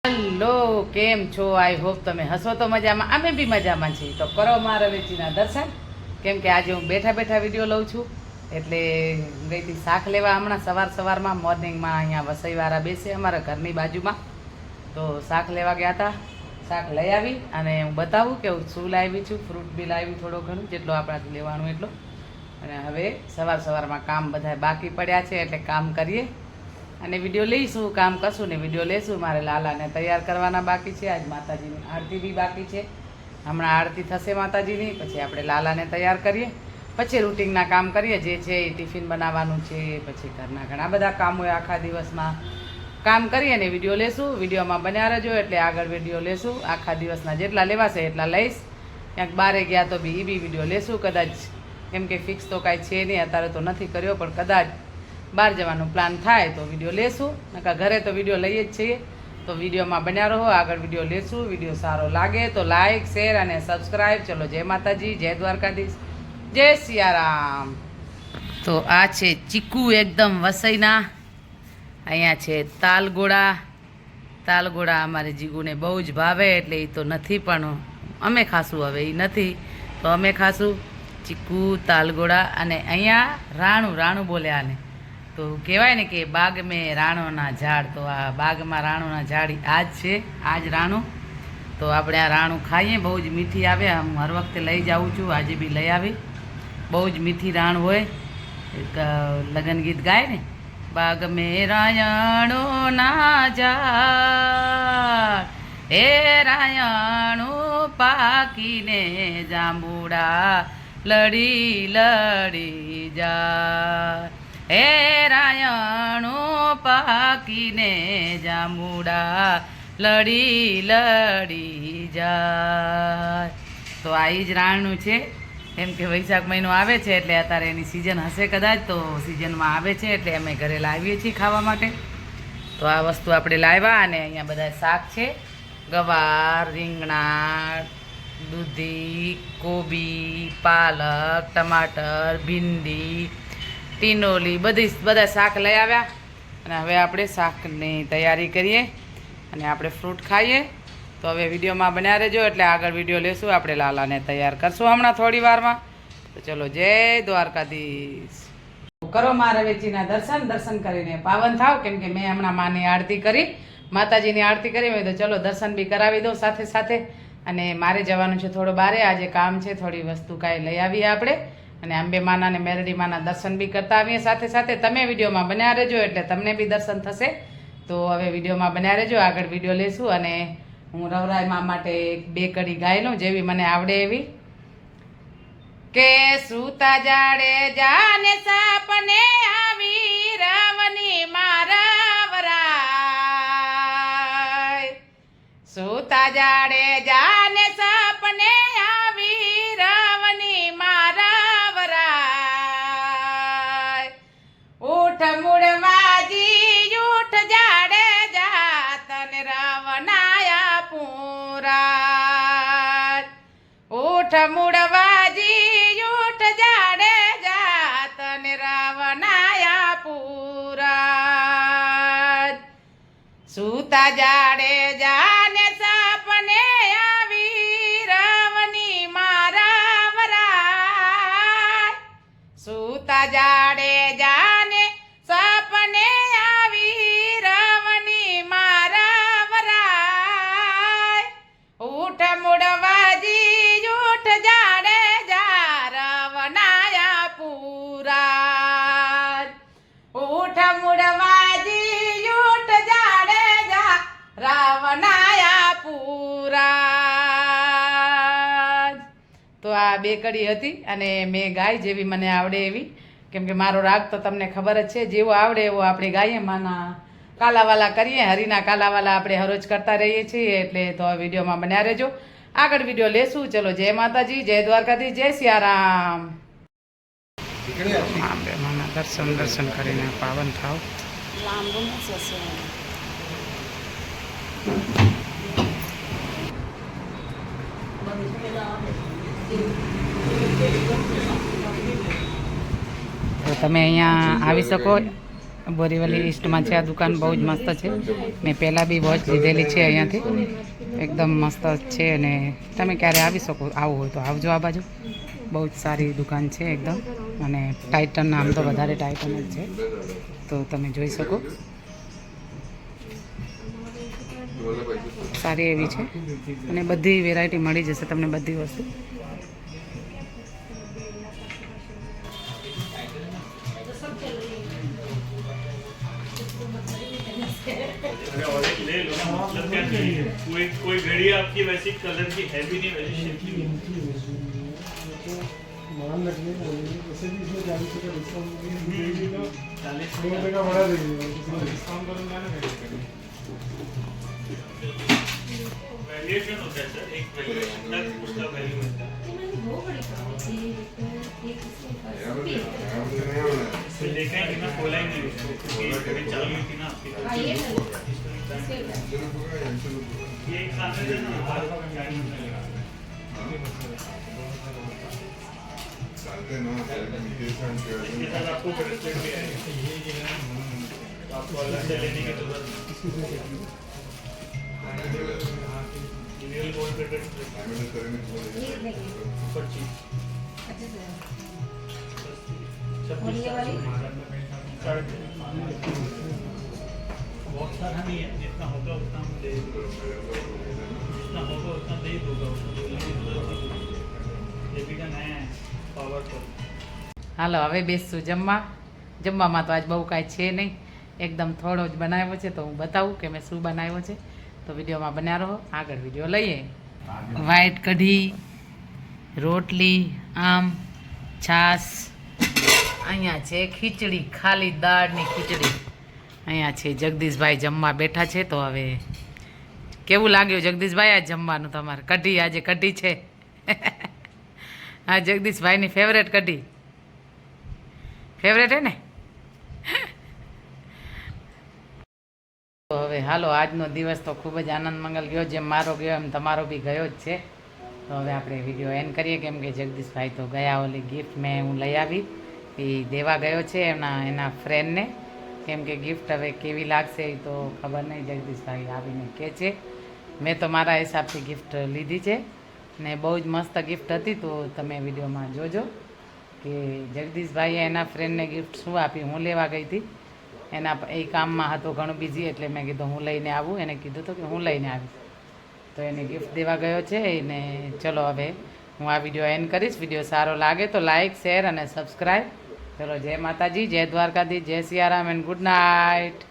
Hello, કેમ છો? I hope તમે હસો તો મજામાં, અમે બી મજામાં છીએ. તો કરો મારા રવેચીના દર્શન. કેમ કે આજે હું બેઠા બેઠા વિડીયો લઉં છું. એટલે ગઈ હતી શાક લેવા હમણાં સવારમાં મોર્નિંગમાં. અહીંયા વસઈવાળા બેસે અમારા ઘરની બાજુમાં, તો શાક લેવા ગયા હતા. શાક લઈ આવી અને હું બતાવું કે હું શું લાવી છું. ફ્રૂટ બી લાવી થોડો ઘણું, જેટલો આપણાથી લેવાનું એટલો. અને હવે સવારમાં કામ બધા બાકી પડ્યા છે, એટલે કામ કરીએ અને વિડીયો લઈશું. કામ કરશું ને વિડીયો લેશું. મારે લાલાને તૈયાર કરવાના બાકી છે. આજ માતાજીની આરતી બી બાકી છે. હમણાં આરતી થશે માતાજીની, પછી આપણે લાલાને તૈયાર કરીએ, પછી રૂટિનના કામ કરીએ. જે છે એ ટિફિન બનાવવાનું છે, પછી ઘરના ઘણા બધા કામ હોય. આખા દિવસમાં કામ કરીએ ને વિડીયો લેશું. વિડીયોમાં બન્યા રહેજો, એટલે આગળ વિડીયો લેશું. આખા દિવસના જેટલા લેવાશે એટલા લઈશ. ક્યાંક બારે ગયા તો બી એ બી વિડીયો લેશું કદાચ. કેમ કે ફિક્સ તો કાંઈ છે નહીં, અત્યારે તો નથી કર્યો, પણ કદાચ બહાર જવાનું પ્લાન થાય તો વિડીયો લેશું. નકા ઘરે તો વિડીયો લઈએ જ છીએ. તો વિડીયોમાં બન્યા રહો, આગળ વિડીયો લેશું. વિડીયો સારો લાગે તો લાઈક, શેર અને સબસ્ક્રાઈબ. ચલો, જય માતાજી, જય દ્વારકાધીશ, જય સિયારામ. તો આ છે ચીકુ, એકદમ વસઈના. અહીંયા છે તાલગોળા અમારે જીગુને બહુ જ ભાવે, એટલે એ તો નથી, પણ અમે ખાશું. હવે એ નથી તો અમે ખાશું. ચીકુ, તાલગોળા. અને અહીંયા રાણું બોલે આને. તો કહેવાય ને કે બાગ મેં રાણોના ઝાડ. તો આ બાગમાં રાણોના ઝાડ આ જ છે, આ જ રાણું. તો આપણે આ રાણું ખાઈએ. બહુ જ મીઠી આવે. હું હર વખતે લઈ જાઉં છું, આજે બી લઈ આવી. બહુ જ મીઠી રાણ હોય. એક લગ્ન ગીત ગાય ને, બાગ મેં રાયણોના ઝાડ, એ રાયણું પાકીને જાંબુડા લડી જાય. હે રાયણું પાકીને જાંબુડા લડી જાય. તો આ જ રાણનું છે. એમ કે વૈશાખ મહિનો આવે છે, એટલે અત્યારે એની સિઝન હશે કદાચ. તો સિઝનમાં આવે છે, એટલે અમે ઘરે લાવીએ છીએ ખાવા માટે. તો આ વસ્તુ આપણે લાવ્યા. અને અહીંયા બધા શાક છે: ગવાર, રીંગણા, દૂધી, કોબી, પાલક, ટમાટર, ભીંડી, ટીનોલી, બધા શાક લઈ આવ્યા. અને હવે આપણે શાકની તૈયારી કરીએ અને આપણે ફ્રૂટ ખાઈએ. તો હવે વિડીયોમાં બન્યા રહેજો, એટલે આગળ વિડીયો લેશું. આપણે લાલાને તૈયાર કરશું હમણાં થોડી વારમાં. તો ચલો, જય દ્વારકાધીશ. કરો મારા રવેચીના દર્શન કરીને પાવન થાવ. કેમ કે મેં હમણાં માની આરતી કરી, માતાજીની આરતી કરી. મેં તો ચલો દર્શન બી કરાવી દઉં સાથે. અને મારે જવાનું છે થોડો બારે. આજે કામ છે, થોડી વસ્તુ કાંઈ લઈ આવીએ આપણે. અને અંબે માના અને મેરડી માના દર્શન બી કરતા આવીએ સાથે. તમે વિડીયોમાં બન્યા રહેજો, એટલે તમને બી દર્શન થશે. તો હવે વિડીયોમાં બન્યા રહેજો, આગળ વિડીયો લેશું. અને હું રવરાઈમાં માટે 2 કડી ગાઈ લઉં, જેવી મને આવડે એવી. કે સૂતા જાડે જાને સાપને આવી રવની મારા વરાય. સૂતા જાડે જાને સાપને આવી રવની મારા વરાય. ઉઠ મૂળવાજી ઉઠ જાડે જાતન રાવનાયા પૂરા. ઉઠ મૂળવાજી ઉઠ જાડે જાતન રાવનાયા પૂરા. સૂતા જાડે જાને સાપને આવી રવની મારા વરાય. સૂતા જાડે જાને સાપને આવી રવની મારા વરાય. ઉઠ મૂળવાજી ઉઠ જાડે જા રવનાયા પૂરા. ઉઠ મૂળવાજી ઉઠ જાડે જા રાવનાયા પૂરા. તો આ 2 કડી હતી, અને મેં ગાય જેવી મને આવડે એવી. કેમ કે મારો રાગ તો તમને ખબર જ છે, જેવો આવડે એવો આપણે ગાઈએ. માના કાલાવાલા કરીએ, હરીના કાલાવાલા આપણે હરોજ કરતા રહીએ છીએ. એટલે તો આ વિડીયોમાં બન્યા રહેજો, આગળ વિડીયો લેશું. ચલો, જય માતાજી, જય દ્વારકાધીશ, જય સિયારામ. અંબે માના દર્શન કરીને પાવન થાવ. તો તમે અહીંયા આવી શકો. બોરીવલી ઈસ્ટમાં છે આ દુકાન, બહુ જ મસ્ત છે. મેં પહેલાં બી વોચ લીધેલી છે અહીંયાથી, એકદમ મસ્ત છે. અને તમે ક્યારે આવી શકો, આવવું હોય તો આવજો આ બાજુ. બહુ જ સારી દુકાન છે એકદમ. અને ટાઇટન, આમ તો વધારે ટાઇટન જ છે, તો તમે જોઈ શકો. સારી એવી છે અને બધી વેરાયટી મળી જશે તમને, બધી વસ્તુ. ले लो ना, मतलब क्या चाहिए? कोई घड़ी आपकी वैसी कलर की है भी नहीं, वैसी शेप की भी मान रखने को वैसे भी इसमें 40 का डिस्काउंट देगी तो 40 ₹2 का बड़ा देगी, डिस्काउंट करूँगा ना वेरिएशन होता है सर, एक वेरिएशन तक उसका वैल्यू होता है। फिर देखा ही नहीं, मैं खोला ही नहीं उसको, क्योंकि कभी चालू हुई थी ना आपकी। ये एक साथ में ना बार बार गाड़ी में लगा इसके साथ आपको ब्रेसलेट भी है, आपको अलग से लेने की जरूरत नहीं। रियल गोल्ड प्लेटेड 25 बहुत सारा नहीं है, जितना होगा उतना हम दे, जितना होगा उतना दे ही दूंगा, उसको बोलने की जरूरत नहीं। ये भी का नया है पावरफुल। હાલો હવે બેસશું જમવા. જમવામાં તો આજ બહુ કાંઈ છે નહીં, એકદમ થોડો જ બનાવ્યો છે. તો હું બતાવું કે મેં શું બનાવ્યો છે, તો વિડીયોમાં બન્યા રહો. આગળ વિડીયો લઈએ. વ્હાઈટ કઢી, રોટલી, આમ, છાશ. અહીંયા છે ખીચડી, ખાલી દાળની ખીચડી. અહીંયા છે જગદીશભાઈ જમવા બેઠા છે. તો હવે કેવું લાગ્યું જગદીશભાઈ આ જમવાનું તમારે? કઢી, આજે કઢી છે. હા, જગદીશભાઈની ફેવરેટ કઢી, ફેવરેટ હે ને? તો હવે હાલો, આજનો દિવસ તો ખૂબ જ આનંદ મંગલ ગયો. જેમ મારો ગયો એમ તમારો બી ગયો જ છે. તો હવે આપણે વિડીયો એન્ડ કરીએ, કેમ કે જગદીશભાઈ તો ગયા, ઓલી ગિફ્ટ મેં હું લઈ આવી એ દેવા ગયો છે એના ફ્રેન્ડને. કેમ કે ગિફ્ટ હવે કેવી લાગશે એ તો ખબર નહીં, જગદીશભાઈ આવીને કહે છે. મેં તો મારા હિસાબથી ગિફ્ટ લીધી છે ને બહુ જ મસ્ત ગિફ્ટ હતી. તો તમે વિડીયોમાં જોજો કે જગદીશભાઈએ એના ફ્રેન્ડને ગિફ્ટ શું આપી. હું લેવા ગઈ હતી, એના એ કામમાં હતો ઘણું બિઝી, એટલે મેં કીધું હું લઈને આવું. એને કીધું હતું કે હું લઈને આવીશ, તો એને ગિફ્ટ દેવા ગયો છે એને. ચલો હવે હું આ વિડીયો એન્ડ કરીશ. વિડીયો સારો લાગે તો લાઇક, શેર અને સબસ્ક્રાઈબ. ચલો, જય માતાજી, જય દ્વારકાધીશ, જય સિયારામ એન્ડ ગુડ નાઇટ.